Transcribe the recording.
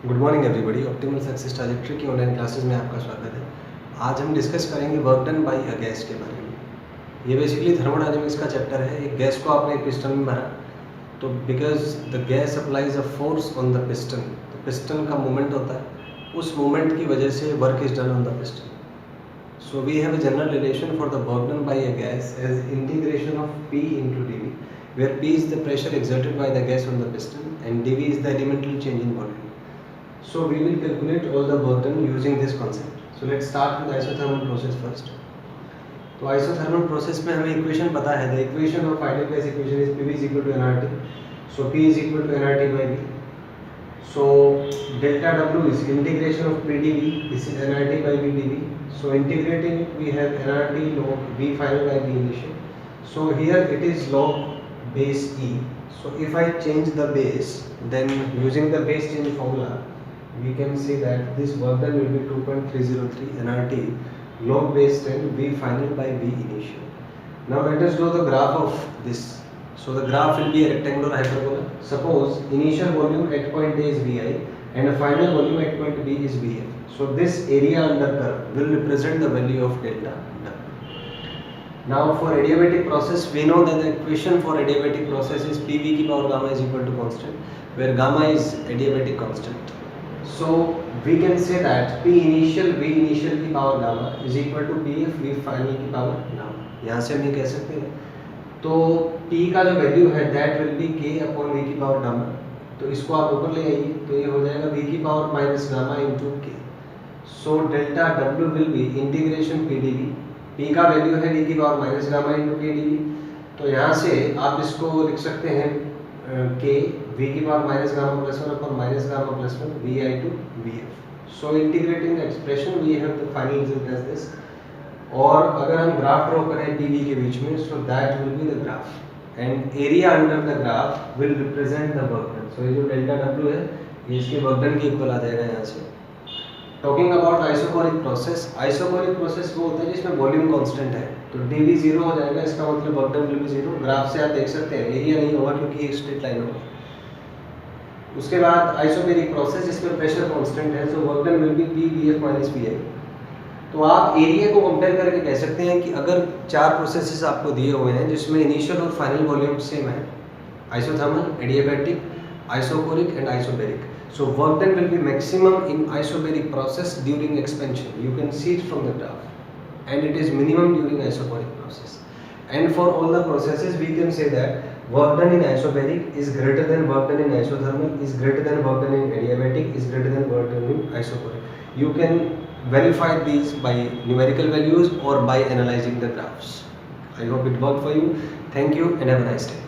Good morning everybody. Optimal success trajectory की online classes में आपका स्वागत है। आज हम डिस्कस करेंगे work done by a gas के बारे में। ये बेसिकली थर्मोडायनेमिक्स का चैप्टर है। एक गैस को आपने एक पिस्टन में भरा, तो because the gas applies a force on the piston, तो पिस्टन का मूवमेंट होता है, उस मूवमेंट की वजह से work is done on the piston. So we have a general relation for the work done by a gas as integration of P into dV, where P is the pressure exerted by the gas on the piston and dV is the elemental change in volume. So we will calculate all the work done using this concept. So let's start with isothermal process first. तो isothermal process में हमें equation पता है. The equation of ideal gas equation is PV is equal to nRT. So P is equal to nRT by V. So delta W is integration of PdV. This is nRT by V dV. So integrating it, we have nRT log V final by V initial. So here it is log base E. So if I change the base, then using the base change formula, we can say that this work done will be 2.303 nRT log base 10 V final by V initial. Now let us draw the graph of this. So the graph will be a rectangular hyperbola. Suppose initial volume at point A is Vi and the final volume at point B is Vf. So this area under curve will represent the value of delta W. Now for adiabatic process, we know that the equation for adiabatic process is PV की power gamma is equal to constant, where gamma is adiabatic constant. So we can say that P initial V initial की power gamma is equal to PF V final की power gamma. यहाँ से हम ये कह सकते हैं, तो P का जो वैल्यू है that will B K upon V की पावर गामा. तो इसको आप ऊपर ले आइए, तो ये हो जाएगा V की power minus gamma into K. So delta W will be integration P dV. P का वैल्यू है V की power minus gamma into K dV. तो यहाँ से आप इसको लिख सकते हैं K V की power minus gamma plus 1 upon minus gamma plus 1 VI to VF. So integrating the expression we have the final result as this. और अगर हम ग्राफ ड्रॉ करें PV के बीच में, so that will be the graph and area under the graph will represent the work done. So ये जो delta W है ये इसके वर्क डन के इक्वल आ जाएगा यहाँ से. Talking about isochoric process, isochoric process वो होता है जिसमें वॉल्यूम कांस्टेंट है, तो dV जीरो हो जाएगा, इसका मतलब work done will be zero. Graph से आप देख सकते हैं एरिया नहीं होगा क्योंकि एक स्ट्रेट लाइन होगा. उसके बाद आइसोबैरिक प्रोसेस जिसमें प्रेशर कांस्टेंट है, so work done will be PVF minus PI. तो आप एरिया को कंपेयर करके कह सकते हैं कि अगर चार प्रोसेसेस आपको दिए हुए हैं जिसमें इनिशियल और फाइनल वॉल्यूम सेम है, isothermal, adiabatic, isochoric and isobaric. So work done will be maximum in isobaric process during expansion. You can see it from the graph. And it is minimum during isobaric process. And for all the processes, we can say that work done in isobaric is greater than work done in isothermal, is greater than work done in adiabatic, is greater than work done in isocoric. You can verify these by numerical values or by analyzing the graphs. I hope it worked for you. Thank you and have a nice day.